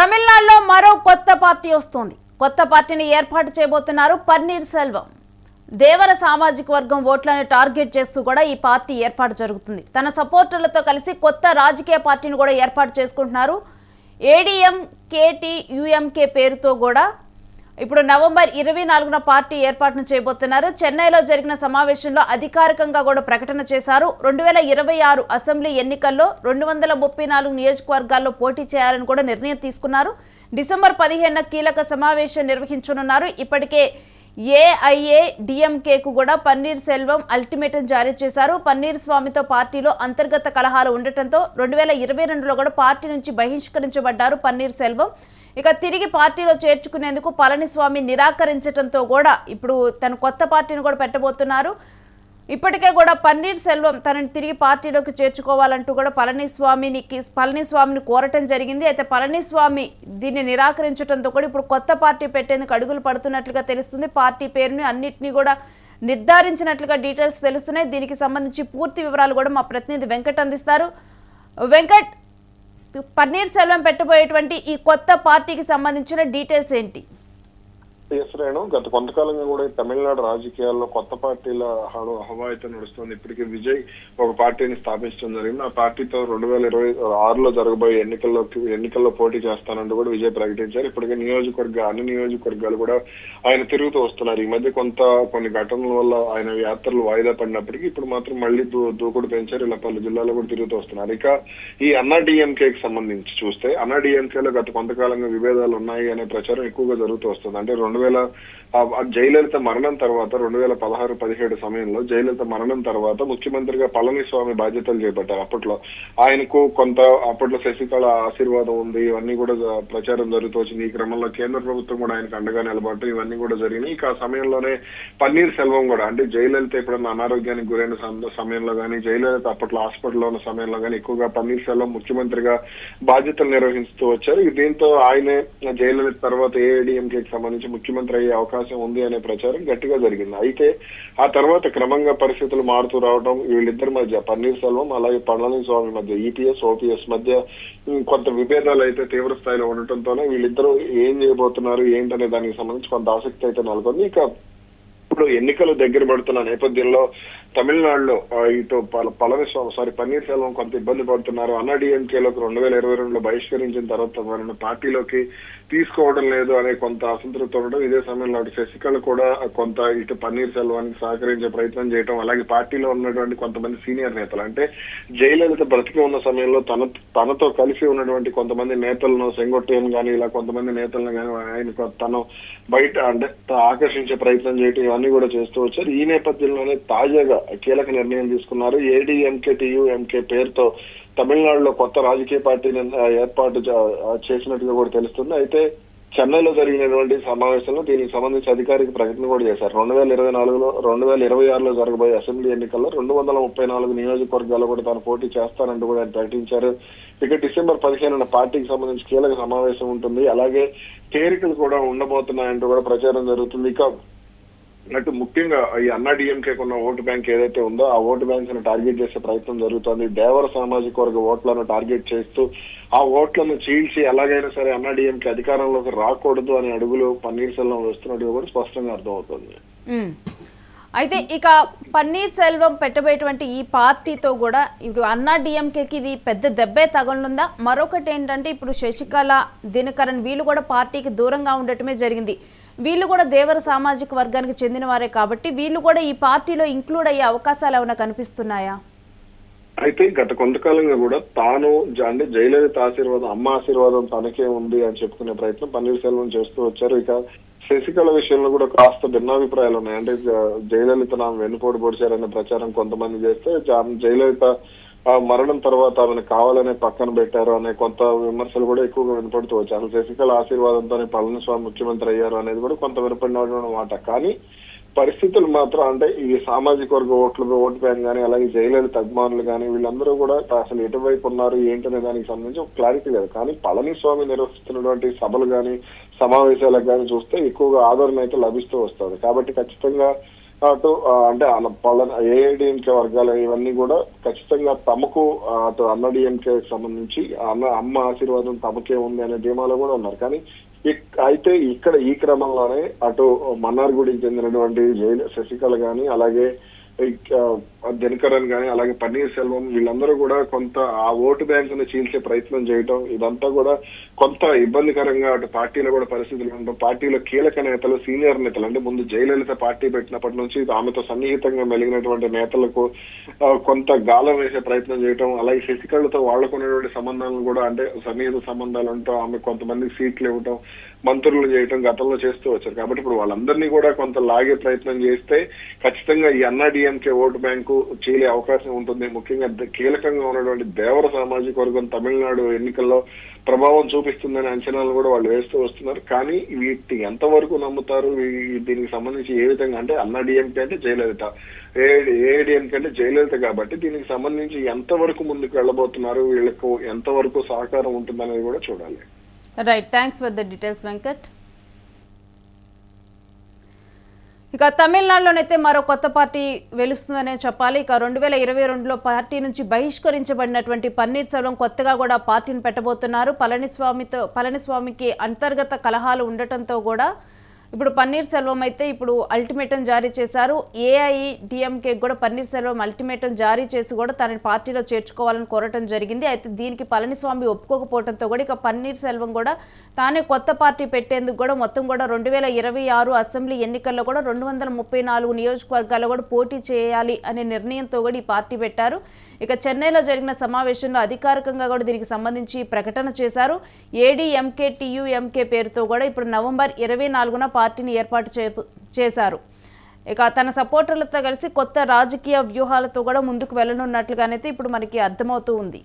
తమిళనాడులో మరో కొత్త పార్టీ వస్తోంది. కొత్త పార్టీని ఏర్పాటు చేయబోతున్నారు పన్నీర్ సెల్వం. దేవర సామాజిక వర్గం ఓట్లను టార్గెట్ చేస్తూ కూడా ఈ పార్టీ ఏర్పాటు జరుగుతుంది. తన సపోర్టర్లతో కలిసి కొత్త రాజకీయ పార్టీని కూడా ఏర్పాటు చేసుకుంటున్నారు. ఏడీఎంకేటీయూఎంకే పేరుతో కూడా ఇప్పుడు నవంబర్ 24న పార్టీ ఏర్పాటును చేయబోతున్నారు. చెన్నైలో జరిగిన సమావేశంలో అధికారికంగా కూడా ప్రకటన చేశారు. 2026 అసెంబ్లీ ఎన్నికల్లో 234 నియోజకవర్గాల్లో పోటీ చేయాలని కూడా నిర్ణయం తీసుకున్నారు. డిసెంబర్ 15న కీలక సమావేశం నిర్వహించనున్నారు. ఇప్పటికే ఏఐఏడీఎంకేకు కూడా పన్నీర్ సెల్వం అల్టిమేటం జారీ చేశారు. పన్నీర్ స్వామితో పార్టీలో అంతర్గత కలహాలు ఉండటంతో 2022లో కూడా పార్టీ నుంచి బహిష్కరించబడ్డారు పన్నీర్ సెల్వం. ఇక తిరిగి పార్టీలో చేర్చుకునేందుకు పళనిస్వామి నిరాకరించడంతో కూడా ఇప్పుడు తన కొత్త పార్టీని కూడా పెట్టబోతున్నారు. ఇప్పటికే కూడా పన్నీర్ సెల్వం తనని తిరిగి పార్టీలోకి చేర్చుకోవాలంటూ కూడా పళనిస్వామిని కోరటం జరిగింది. అయితే పళనిస్వామి దీన్ని నిరాకరించడంతో కూడా ఇప్పుడు కొత్త పార్టీ పెట్టేందుకు అడుగులు పడుతున్నట్లుగా తెలుస్తుంది. పార్టీ పేరుని అన్నిటినీ కూడా నిర్ధారించినట్లుగా డీటెయిల్స్ తెలుస్తున్నాయి. దీనికి సంబంధించి పూర్తి వివరాలు కూడా మా ప్రతినిధి వెంకట్ అందిస్తారు. వెంకట్, పన్నీర్ సెల్వం పెట్టబోయేటువంటి ఈ కొత్త పార్టీకి సంబంధించిన డీటెయిల్స్ ఏంటి? రేణు, గత కొంతకాలంగా కూడా తమిళనాడు రాజకీయాల్లో కొత్త పార్టీల హవా అయితే నడుస్తుంది. ఇప్పటికే విజయ్ ఒక పార్టీని స్థాపించడం జరిగింది. ఆ పార్టీతో 2026లో జరగబోయే ఎన్నికల్లో పోటీ చేస్తానంటూ కూడా విజయ్ ప్రకటించారు. ఇప్పటికే అన్ని నియోజకవర్గాలు కూడా ఆయన తిరుగుతూ వస్తున్నారు. ఈ మధ్య కొన్ని ఘటనల వల్ల ఆయన యాత్రలు వాయిదా పడినప్పటికీ ఇప్పుడు మాత్రం మళ్ళీ దూకుడు పెంచారు. ఇలా పలు జిల్లాలో కూడా తిరుగుతూ వస్తున్నారు. ఇక ఈ అన్నా డిఎంకేకి సంబంధించి చూస్తే అన్నా డిఎంకేలో గత కొంతకాలంగా విభేదాలు ఉన్నాయి అనే ప్రచారం ఎక్కువగా జరుగుతూ వస్తుంది. అంటే జయలలిత మరణం తర్వాత 2016-17 సమయంలో జయలలిత మరణం తర్వాత ముఖ్యమంత్రిగా పళనిస్వామి బాధ్యతలు చేపట్టారు. అప్పట్లో ఆయనకు అప్పట్లో శశికళ ఆశీర్వాదం ఉంది, ఇవన్నీ కూడా ప్రచారం జరుగుతూ వచ్చింది. ఈ క్రమంలో కేంద్ర ప్రభుత్వం కూడా ఆయనకు అండగా నిలబడటం ఇవన్నీ కూడా జరిగినాయి. ఇక ఆ సమయంలోనే పన్నీర్ సెల్వం కూడా, అంటే జయలలిత ఎప్పుడన్నా అనారోగ్యానికి గురైన సమయంలో కానీ, జయలలిత అప్పట్లో హాస్పిటల్లో ఉన్న సమయంలో కానీ ఎక్కువగా పన్నీర్ సెల్వం ముఖ్యమంత్రిగా బాధ్యతలు నిర్వహిస్తూ వచ్చారు. దీంతో ఆయనే జయలలిత తర్వాత ఏఐడీఎంకేకి సంబంధించి ముఖ్యమంత్రి అయ్యే అవకాశం ఉంది అనే ప్రచారం గట్టిగా జరిగింది. అయితే ఆ తర్వాత క్రమంగా పరిస్థితులు మారుతూ రావడం, వీళ్ళిద్దరి మధ్య పన్నీర్ సెల్వం అలాగే పళనిస్వామి మధ్య ఈపీఎస్ ఓపీఎస్ మధ్య కొంత విభేదాలు అయితే తీవ్ర స్థాయిలో ఉండటంతోనే వీళ్ళిద్దరూ ఏం చేయబోతున్నారు ఏంటనే దానికి సంబంధించి కొంత ఆసక్తి అయితే నెలకొంది. ఇక ఇప్పుడు ఎన్నికలు దగ్గర పడుతున్న నేపథ్యంలో తమిళనాడులో ఇటు పన్నీర్ సెల్వం కొంత ఇబ్బంది పడుతున్నారు. అన్నా డిఎంకేలోకి 2022లో బహిష్కరించిన తర్వాత వారిని పార్టీలోకి తీసుకోవడం లేదు అనే కొంత అసంతృప్తి ఉండడం. ఇదే సమయంలో అటు శశికళ కూడా కొంత ఇటు పన్నీర్ సెల్వానికి సహకరించే ప్రయత్నం చేయడం, అలాగే పార్టీలో ఉన్నటువంటి కొంతమంది సీనియర్ నేతలు, అంటే జయలలిత బ్రతికి ఉన్న సమయంలో తనతో కలిసి ఉన్నటువంటి కొంతమంది నేతలను, సెంగొట్టేను కానీ ఇలా కొంతమంది నేతలను కానీ ఆయన తను బయట అంటే ఆకర్షించే ప్రయత్నం చేయడం ఇవన్నీ కూడా చేస్తూ వచ్చారు. ఈ నేపథ్యంలోనే తాజాగా కీలక నిర్ణయం తీసుకున్నారు. ఏడీఎంకేటీయూఎంకే పేరుతో తమిళనాడులో కొత్త రాజకీయ పార్టీని ఏర్పాటు చేసినట్టుగా కూడా తెలుస్తుంది. అయితే చెన్నైలో జరిగినటువంటి సమావేశంలో దీనికి సంబంధించి అధికారిక ప్రకటన కూడా చేశారు. 2026లో జరగబోయే అసెంబ్లీ ఎన్నికల్లో 234 నియోజకవర్గాల్లో కూడా తాను పోటీ చేస్తానంటూ కూడా ఆయన ప్రకటించారు. ఇక డిసెంబర్ 15న పార్టీకి సంబంధించి కీలక సమావేశం ఉంటుంది, అలాగే చేరికలు కూడా ఉండబోతున్నాయంటూ కూడా ప్రచారం జరుగుతుంది. ఇక అటు ముఖ్యంగా ఈ అన్నా డిఎంకే ఉన్న ఓటు బ్యాంక్ ఏదైతే ఉందో ఆ ఓటు బ్యాంక్ ను టార్గెట్ చేసే ప్రయత్నం జరుగుతుంది. దేవర సామాజిక వర్గ ఓట్లను టార్గెట్ చేస్తూ ఆ ఓట్లను చీల్చి ఎలాగైనా సరే అన్నా డిఎంకే అధికారంలోకి రాకూడదు అనే అడుగులు పన్నీర్ సెల్వం వేస్తున్నట్టుగా కూడా స్పష్టంగా అర్థమవుతుంది. అయితే ఇక పన్నీర్ సెల్వం పెట్టబోయేటువంటి ఈ పార్టీతో కూడా ఇప్పుడు అన్నా డిఎంకేకి ఇది పెద్ద దెబ్బే తగలనుందా? మరొకటి ఏంటంటే ఇప్పుడు శశికళ, దినకరన్ వీళ్ళు కూడా పార్టీకి దూరంగా ఉండటమే జరిగింది. వీళ్ళు కూడా దేవర సామాజిక వర్గానికి చెందిన వారే కాబట్టి వీళ్ళు కూడా ఈ పార్టీలో ఇంక్లూడ్ అయ్యే అవకాశాలు ఏమైనా కనిపిస్తున్నాయా? అయితే గత కొంతకాలంగా కూడా తాను అంటే జయలలిత ఆశీర్వాదం, అమ్మ ఆశీర్వాదం తనకే ఉంది అని చెప్పుకునే ప్రయత్నం పన్నీర్ సెల్వం చేస్తూ వచ్చారు. ఇక శశికళ విషయంలో కూడా కాస్త భిన్నాభిప్రాయాలు ఉన్నాయి. అంటే జయలలిత వెన్నుపోటు పొడిచారనే ప్రచారం కొంతమంది చేస్తే, జయలలిత మరణం తర్వాత ఆమెను కావాలనే పక్కన పెట్టారు అనే కొంత విమర్శలు కూడా ఎక్కువగా వినపడుతూ వచ్చారు. శశికళ ఆశీర్వాదంతోనే పళనిస్వామి ముఖ్యమంత్రి అయ్యారు అనేది కూడా కొంత వినపడిన మాట. కానీ పరిస్థితులు మాత్రం అంటే ఈ సామాజిక వర్గ ఓటు బ్యాంక్ కానీ అలాగే జయలలిత అభిమానులు కానీ వీళ్ళందరూ కూడా అసలు ఎటువైపు ఉన్నారు ఏంటనే దానికి సంబంధించి ఒక క్లారిటీ లేదు. కానీ పళనిస్వామి నిర్వహిస్తున్నటువంటి సభలు కానీ సమావేశాలకు కానీ చూస్తే ఎక్కువగా ఆదరణ అయితే లభిస్తూ వస్తుంది. కాబట్టి ఖచ్చితంగా అటు అంటే ఏఐడిఎంకే వర్గాలు ఇవన్నీ కూడా ఖచ్చితంగా తమకు అటు అన్నడిఎంకే సంబంధించి అమ్మ ఆశీర్వాదం తమకే ఉంది అనే ధీమాలో కూడా ఉన్నారు. కానీ అయితే ఇక్కడ ఈ క్రమంలోనే అటు మన్నార్గుడికి చెందినటువంటి శశికళ గాని, అలాగే దినకరన్ గాని, అలాగే పన్నీర్ సెల్వం వీళ్ళందరూ కూడా కొంత ఆ ఓటు బ్యాంకును చీల్చే ప్రయత్నం చేయటం, ఇదంతా కూడా కొంత ఇబ్బందికరంగా అటు పార్టీలో కూడా పరిస్థితులు ఉండటం, పార్టీలో కీలక నేతలు, సీనియర్ నేతలు అంటే ముందు జయలలిత పార్టీ పెట్టినప్పటి నుంచి ఆమెతో సన్నిహితంగా మెలిగినటువంటి నేతలకు కొంత గాలం వేసే ప్రయత్నం చేయటం, అలాగే శశికళతో వాళ్లకున్నటువంటి సంబంధాలను కూడా అంటే సన్నిహిత సంబంధాలు ఉండటం, ఆమె కొంతమందికి సీట్లు ఇవ్వటం, మంత్రులు చేయటం గతంలో చేస్తూ వచ్చారు. కాబట్టి ఇప్పుడు వాళ్ళందరినీ కూడా కొంత లాగే ప్రయత్నం చేస్తే ఖచ్చితంగా ఈ అన్నాడీఎంకే ఓటు బ్యాంకు చీలే అవకాశం ఉంటుంది. ముఖ్యంగా కీలకంగా ఉన్నటువంటి దేవర సామాజిక వర్గం తమిళనాడు ఎన్నికల్లో ప్రభావం చూపిస్తుందనే అంచనాలు కూడా వాళ్ళు వేస్తూ వస్తున్నారు. కానీ వీటిని ఎంతవరకు నమ్ముతారు, దీనికి సంబంధించి ఏ విధంగా అంటే అన్నాడీఎంకే అంటే జయలలిత, ఏఐడిఎంకే అంటే జయలలిత, కాబట్టి దీనికి సంబంధించి ఎంతవరకు ముందుకు వెళ్ళబోతున్నారు, వీళ్ళకు ఎంతవరకు సహకారం ఉంటుందనేది కూడా చూడాలి. Right, thanks for the details Venkat. ఇక తమిళనాడులోనైతే మరో కొత్త పార్టీ వెలుస్తుందనే చెప్పాలి. ఇక 2022లో పార్టీ నుంచి బహిష్కరించబడినటువంటి పన్నీర్ సెల్వం కొత్తగా కూడా పార్టీని పెట్టబోతున్నారు. పళనిస్వామికి అంతర్గత కలహాలు ఉండటంతో కూడా ఇప్పుడు పన్నీర్ సెల్వం అయితే ఇప్పుడు అల్టిమేటం జారీ చేశారు. ఏఐడిఎంకే కూడా పన్నీర్ సెల్వం అల్టిమేటం జారీ చేసి కూడా తనని పార్టీలో చేర్చుకోవాలని కోరటం జరిగింది. అయితే దీనికి పళనిస్వామి ఒప్పుకోకపోవడంతో కూడా ఇక పన్నీర్ సెల్వం కూడా తానే కొత్త పార్టీ పెట్టేందుకు కూడా మొత్తం కూడా 2026 అసెంబ్లీ ఎన్నికల్లో కూడా 234 నియోజకవర్గాల్లో కూడా పోటీ చేయాలి అనే నిర్ణయంతో కూడా ఈ పార్టీ పెట్టారు. ఇక చెన్నైలో జరిగిన సమావేశంలో అధికారికంగా కూడా దీనికి సంబంధించి ప్రకటన చేశారు. ఏడీఎంకే టీయూఎంకే పేరుతో కూడా ఇప్పుడు నవంబర్ 24న పార్టీని ఏర్పాటు చేశారు. ఇక తన సపోర్టర్లతో కలిసి కొత్త రాజకీయ వ్యూహాలతో కూడా ముందుకు వెళ్ళనున్నట్లుగానైతే ఇప్పుడు మనకి అర్థమవుతూ ఉంది.